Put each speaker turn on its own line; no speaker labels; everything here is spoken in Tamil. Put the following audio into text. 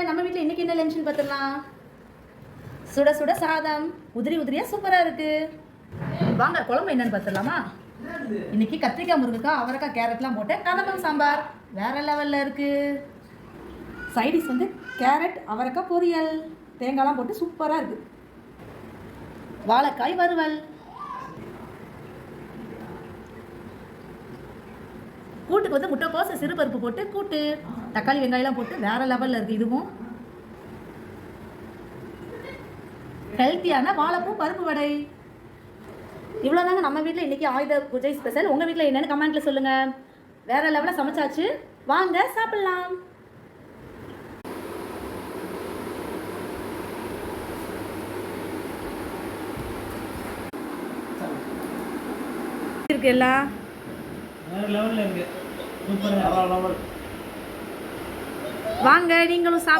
நம்ம வீட்டில் இன்னைக்கு என்ன லஞ்சுன்னு பார்த்துடலாம். சுட சுட சாதம், உதிரி உதிரியாக சூப்பராக இருக்கு. வாங்க குழம்பு என்னன்னு பார்த்துடலாமா. இன்னைக்கு கத்திரிக்காய், முருங்கைக்காய், அவரைக்காய், கேரட்லாம் போட்டு கதம்பம் சாம்பார் வேற லெவலில் இருக்கு. சைடிஷ் வந்து கேரட், அவரைக்காய் பொரியல், தேங்காய்லாம் போட்டு சூப்பராக இருக்கு. வாழைக்காய் வறுவல், கூட்டுக்கு வந்து முட்டைக்கோசு சிறுபருப்பு போட்டு கூட்டு, தக்காளி வெங்காயம்லாம் போட்டு வேற லெவலில் இருக்குது. இதுவும் ஹெல்த்தியான வாழைப்பூ பருப்பு வடை. இவ்வளோதாங்க நம்ம வீட்டில் இன்றைக்கி ஆயுத பூஜை ஸ்பெஷல். உங்கள் வீட்டில் என்னென்னு கமெண்ட்டில் சொல்லுங்கள். வேற லெவலில் சமைச்சாச்சு, வாங்க சாப்பிட்லாம். இருக்கு எல்லாம் வாங்க நீங்களும் சாப்பிட.